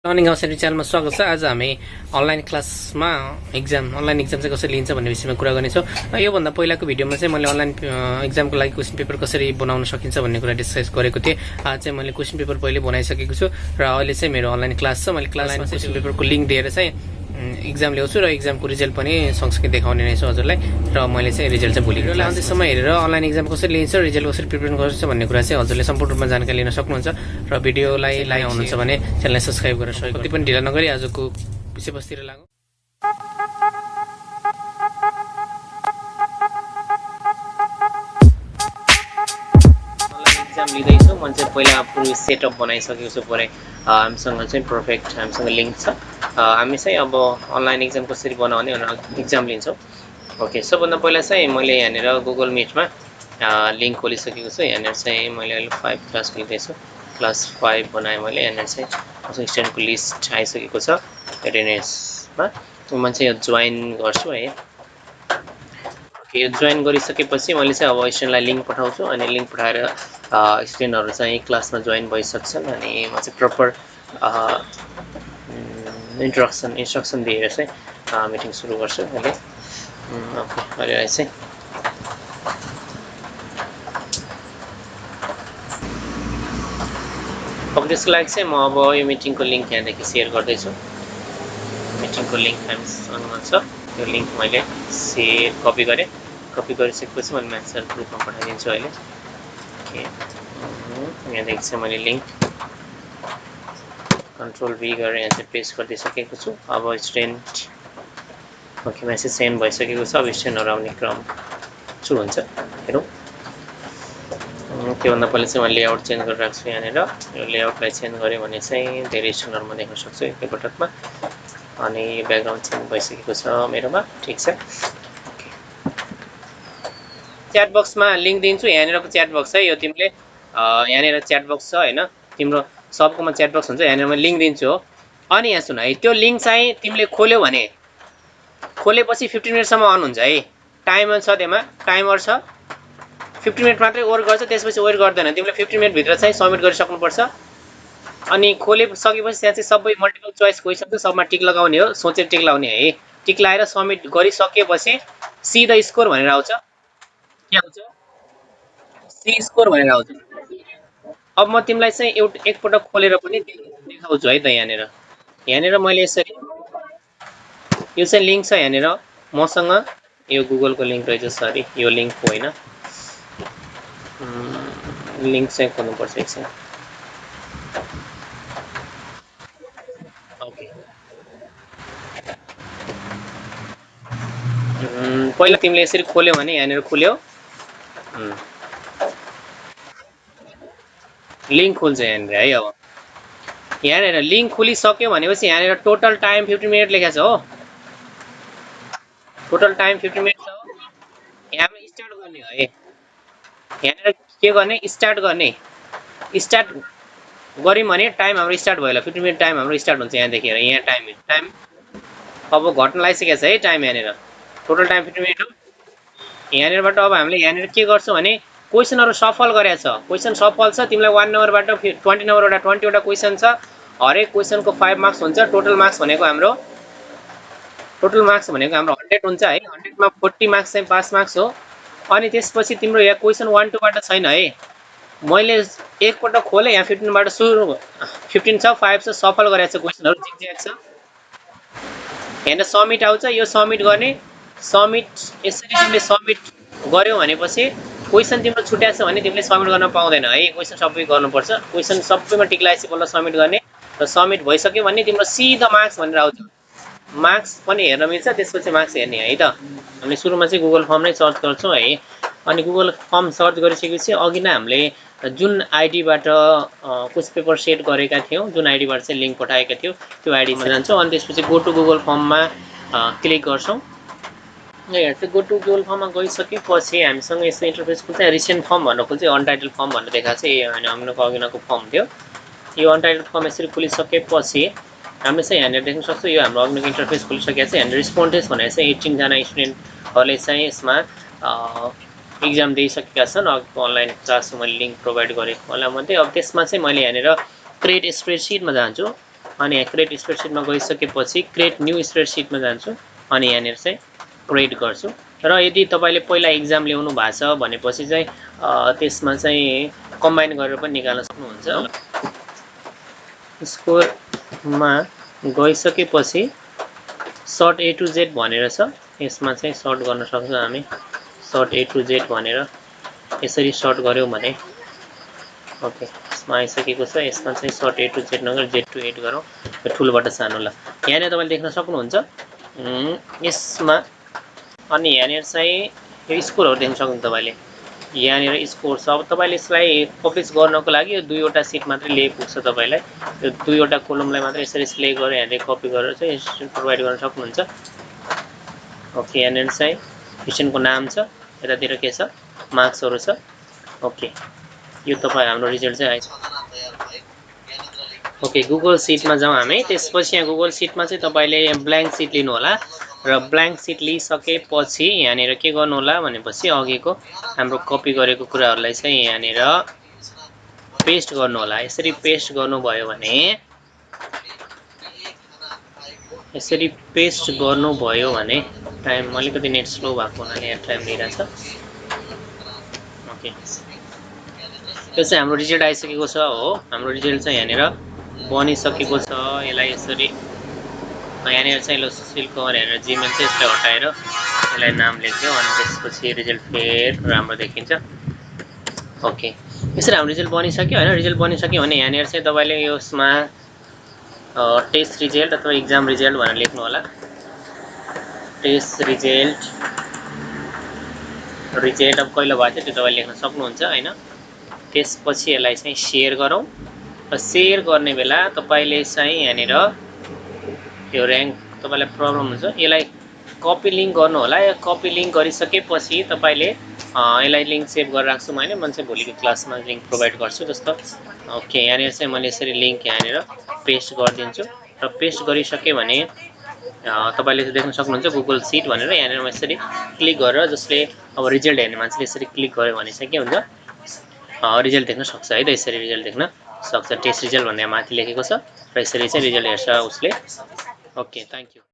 Learning अवसर च्यानलमा स्वागत छ। आज हामी अनलाइन क्लासमा अनलाइन एक्जाम चाहिँ कसरी लिन्छ भन्ने विषयमा कुरा गर्नेछौँ। योभन्दा पहिलाको भिडियोमा चाहिँ मैले अनलाइन एक्जामको लागि क्वेसन पेपर कसरी बनाउन सकिन्छ भन्ने कुरा डिस्कस गरेको थिएँ। आज चाहिँ मैले क्वेसन पेपर पहिले बनाइसकेको छु र अहिले चाहिँ मेरो अनलाइन क्लास छ। मैले क्लासमा क्वेसन पेपरको लिङ्क दिएर चाहिँ एक्जाम ल्याउँछु र एक्जामको रिजल्ट पनि सँगसँगै देखाउने नै छु हजुरलाई। र मैले चाहिँ रिजल्ट चाहिँ भोलि अन्त्यसम्म हेरेर अनलाइन एक्जाम कसरी लिन्छ, रिजल्ट कसरी प्रिपेयर गर्छ भन्ने कुरा चाहिँ हजुरले सम्पूर्ण रूपमा जानकारी लिन सक्नुहुन्छ। र भिडियोलाई लाइक आउनुहुन्छ भने च्यानललाई सब्सक्राइब गरेर सहयोग कति पनि ढिला नगरी आजको विषयवस्तुतिर लागौँ। एक्जाम लिँदैछु। मैले चाहिँ पहिला पुरै सेटअप बनाइसकेको छु। पुरै हामीसँग चाहिँ पर्फेक्ट हामीसँग लिङ्क छ। हामी चाहिँ अब अनलाइन एक्जाम कसरी बनाउने भनेर एक्जाम लिन्छौँ। ओके, सबभन्दा पहिला चाहिँ मैले यहाँनिर गुगल मिटमा लिङ्क खोलिसकेको छु। यहाँनिर चाहिँ मैले अहिले 5 क्लास लिँदैछु। क्लास 5 बनाएँ मैले। यहाँनिर चाहिँ स्टुडेन्टको लिस्ट आइसकेको छ एटेन्डेन्समा। म चाहिँ यो जोइन गर्छु है। यो जोइन गरिसकेपछि मैले चाहिँ अब स्टुडेन्टलाई लिङ्क पठाउँछु अनि लिङ्क पठाएर स्टुडेन्टहरू चाहिँ क्लासमा जोइन भइसक्छन् अनि म चाहिँ प्रपर इन्स्ट्रक्सन दिएर चाहिँ मिटिङ सुरु गर्छु अहिले। ओके, अहिले चाहिँ अब त्यसको लागि चाहिँ म अब यो मिटिङको लिङ्क यहाँदेखि सेयर गर्दैछु। मिटिङको लिङ्क हामीसँग छ। यो लिङ्क मैले कपी गरेँ। कपी गरिसकेपछि मैले म्यासेज ग्रुपमा पठाइदिन्छु अहिले। ओके, यहाँदेखि चाहिँ मैले लिङ्क कन्ट्रोल V गरेर यहाँ चाहिँ पेस्ट गरिदिइसकेको छु। अब स्टुडेन्ट ओके मेसेज सेन्ड भइसकेको छ। अब स्टुडेन्टहरू आउने क्रम सुरु हुन्छ। हेरौँ, त्योभन्दा पहिला चाहिँ मैले लेआउट चेन्ज गरेर राख्छु यहाँनिर। यो लेआउटलाई चेन्ज गरेँ भने चाहिँ धेरै स्टुडेन्टहरू म देख्न सक्छु एकैपटकमा। अनि ब्याकग्राउन्ड चेन्ज भइसकेको छ मेरोमा। ठिक छ। ओके, च्याट बक्समा लिङ्क दिन्छु। यहाँनिरको च्याट बक्स है यो। तिमीले यहाँनिर च्याट बक्स छ होइन, तिम्रो सबकोमा च्याट बक्स हुन्छ। यहाँनिर म लिङ्क दिन्छु हो। अनि यहाँ सुन है, त्यो लिङ्क चाहिँ तिमीले खोल्यौ भने खोलेपछि 15 मिनटसम्म अन हुन्छ है। टाइमर छ, त्यहाँ टाइमर छ। 15 मिनट मात्रै वर्क गर्छ, त्यसपछि वर्क गर्दैन। तिमीले 15 मिनटभित्र चाहिँ सबमिट गरिसक्नुपर्छ। अनि खोलिसकेपछि त्यहाँ चाहिँ सबै मल्टिपल चोइस क्वेसन छ, सबमा टिक लगाउने हो। सोचेर टिक लगाउने है। टिक लगाएर सबमिट गरिसकेपछि सी द स्कोर भनेर आउँछ। के आउँछ? सी स्कोर भनेर आउँछ। अब म तिमीलाई चाहिँ एकपटक खोलेर पनि देखाउँछु है त। यहाँनिर मैले यसरी यो चाहिँ लिङ्क छ यहाँनिर मसँग। यो गुगलको लिङ्क रहेछ, सरी यो लिङ्क होइन। लिङ्क चाहिँ खोल्नुपर्छ एकछिन। ओके, पहिला तिमीले यसरी खोल्यौ भने यहाँनिर खुल्यो, लिङ्क खुल्छ यहाँनिर है। अब यहाँनिर लिङ्क खुलिसक्यो भनेपछि यहाँनिर टोटल टाइम 15 मिनट लेखेको छ हो। टोटल टाइम 15 मिनट छ हो। यहाँमा स्टार्ट गर्ने हो है। यहाँनिर के गर्ने? स्टार्ट गर्ने। स्टार्ट गऱ्यौँ भने टाइम हाम्रो स्टार्ट भयो। 15 मिनट टाइम हाम्रो स्टार्ट हुन्छ यहाँदेखि। यहाँ टाइम अब घट्न लागिसकेको छ है टाइम। यहाँनिर टोटल टाइम 15 मिनट हो। यहाँनिरबाट अब हामीले यहाँनिर के गर्छौँ भने क्वेसनहरू सफल गरेको छ। क्वेसन सफल छ। तिमीलाई 1 नम्बरबाट 20 नम्बरबाट 20वटा क्वेसन छ। हरेक क्वेसनको 5 मार्क्स हुन्छ। टोटल मार्क्स भनेको हाम्रो 100 हुन्छ है। 100मा 40 मार्क्स चाहिँ पास मार्क्स हो। अनि त्यसपछि तिम्रो यहाँ क्वेसन 1 2 बाट छैन है। मैले एकपटक खोलेँ, यहाँ 15बाट सुरु 15 छ, 5 छ, सफल गरेको छ क्वेसनहरू जिक्ज्याक छ। यहाँनिर सबमिट आउँछ। यो सबमिट गर्ने। सबमिट यसरी तिमीले सबमिट गर्यौ भनेपछि क्वेसन तिम्रो छुट्याएको छ भने तिमीले सबमिट गर्न पाउँदैन है। क्वेसन सबै गर्नुपर्छ। क्वेसन सबैमा टिक लगाएपछि बल्ल सबमिट गर्ने। र सबमिट भइसक्यो भने तिम्रो सिधा मार्क्स भनेर आउँछ। मार्क्स पनि हेर्न मिल्छ, त्यसपछि मार्क्स हेर्ने है त। हामीले सुरुमा चाहिँ गुगल फर्म नै सर्च गर्छौँ है। अनि गुगल फर्म सर्च गरिसकेपछि अघि नै हामीले जुन आइडीबाट क्वेसन पेपर सेट गरेका थियौँ, जुन आइडीबाट चाहिँ लिङ्क पठाएका थियौँ, त्यो आइडीमा जान्छौँ। अनि त्यसपछि गो टु गुगल फर्ममा क्लिक गर्छौँ। यहाँ चाहिँ गो टु गुगल फर्ममा गइसकेपछि हामीसँग यस्तो इन्टरफेस खुल्छ। रिसेन्ट फर्म भनेर खुल्छ। अनटाइटल फर्म भनेर देखाएको छ। हाम्रो अघिनको फर्म थियो। यो अनटाइटल फर्म यसरी खुलिसकेपछि हामीले चाहिँ यहाँनिर देख्न सक्छौँ। यो हाम्रो अघिको इन्टरफेस खुलिसकेको छ। यहाँनिर रेस्पोन्डेन्ट्स भनेर चाहिँ 18 जना स्टुडेन्टहरूले चाहिँ यसमा एक्जाम दिइसकेका छन्। अनलाइन क्लासको मैले लिङ्क प्रोभाइड गरेको होला मध्ये। अब त्यसमा चाहिँ मैले यहाँनिर क्रिएट स्प्रेडसिटमा जान्छु। अनि यहाँ क्रिएट स्प्रेडसिटमा गइसकेपछि क्रिएट न्यू स्प्रेडसिटमा जान्छु अनि यहाँनिर चाहिँ क्रिएट गर्छु र यदि तपाईँले पहिला इक्जाम ल्याउनु भएको छ भनेपछि चाहिँ त्यसमा चाहिँ कम्बाइन गरेर पनि निकाल्न सक्नुहुन्छ। स्कोरमा गइसकेपछि सर्ट ए टु जेड भनेर छ, यसमा चाहिँ सर्ट गर्न सक्छौँ हामी। सर्ट ए टु जेड भनेर यसरी सर्ट गऱ्यौँ भने ओके यसमा आइसकेको छ। यसमा चाहिँ सर्ट ए टु जेड नगरेर जेड टु एड गरौँ, ठुलोबाट सानो। ल यहाँनिर तपाईँले देख्न सक्नुहुन्छ यसमा। अनि यहाँनिर चाहिँ यो स्कोरहरू देख्न सक्नुहुन्छ तपाईँले। यहाँनिर स्कोर छ। अब तपाईँले यसलाई पब्लिस गर्नको लागि यो दुईवटा सिट मात्रै लिए पुग्छ तपाईँलाई। यो दुईवटा कोलमलाई मात्रै यसरी सिलेक्ट गरेर यहाँनिर कपी गरेर चाहिँ प्रोभाइड गर्न सक्नुहुन्छ। ओके यहाँनिर चाहिँ क्वेसनको नाम छ, यतातिर के छ मार्क्सहरू छ। ओके यो तपाईँ हाम्रो रिजल्ट चाहिँ आइस। ओके गुगल सिटमा जाउँ हामी। त्यसपछि यहाँ गुगल सिटमा चाहिँ तपाईँले ब्ल्याङ्क सिट लिनु होला र ब्ल्याङ्क सिट लिइसकेपछि यहाँनिर के गर्नु होला भनेपछि अघिको हाम्रो कपी गरेको कुराहरूलाई चाहिँ यहाँनिर पेस्ट गर्नु होला। यसरी पेस्ट गर्नुभयो भने टाइम अलिकति नेट स्लो भएको हुनाले यहाँ टाइम लिइरहेछ। ओके यो चाहिँ हाम्रो रिजल्ट आइसकेको छ हो। हाम्रो रिजल्ट चाहिँ यहाँनिर बनिसकेको छ। यसलाई यसरी यहाँनिर चाहिँ लो सुशीलको भनेर जिमेल चाहिँ यसलाई हटाएर यसलाई नाम लेख्दिउँ अनि त्यसपछि रिजल्ट फेर राम्रो देखिन्छ। ओके यसरी हाम्रो रिजल्ट बनिसक्यो होइन। रिजल्ट बनिसक्यो भने यहाँनिर चाहिँ तपाईँले यसमा टेस्ट रिजल्ट अथवा इक्जाम रिजल्ट भनेर लेख्नु होला। टेस्ट रिजल्ट अब कहिले भएको थियो त्यो तपाईँले लेख्न सक्नुहुन्छ होइन। त्यसपछि यसलाई चाहिँ सेयर गरौँ र सेयर गर्ने बेला तपाईँले चाहिँ यहाँनिर यो र्याङ्क तपाईँलाई प्रब्लम हुन्छ, यसलाई कपी लिङ्क गर्नु होला। यो कपी लिङ्क गरिसकेपछि तपाईँले यसलाई लिङ्क सेभ गरेर राख्छु होइन। म चाहिँ भोलिको क्लासमा लिङ्क प्रोभाइड गर्छु जस्तो। ओके यहाँनिर चाहिँ मैले यसरी लिङ्क यहाँनिर पेस्ट गरिदिन्छु र पेस्ट गरिसकेँ भने तपाईँले देख्न सक्नुहुन्छ गुगल सिट भनेर। यहाँनिर म यसरी क्लिक गरेर जसले अब रिजल्ट हेर्ने मान्छेले यसरी क्लिक गर्यो भने चाहिँ के हुन्छ रिजल्ट देख्न सक्छ है त। यसरी रिजल्ट देख्न सक्छ। टेस्ट रिजल्ट भन्ने माथि लेखेको छ र यसरी चाहिँ रिजल्ट हेर्छ उसले। Okay thank you.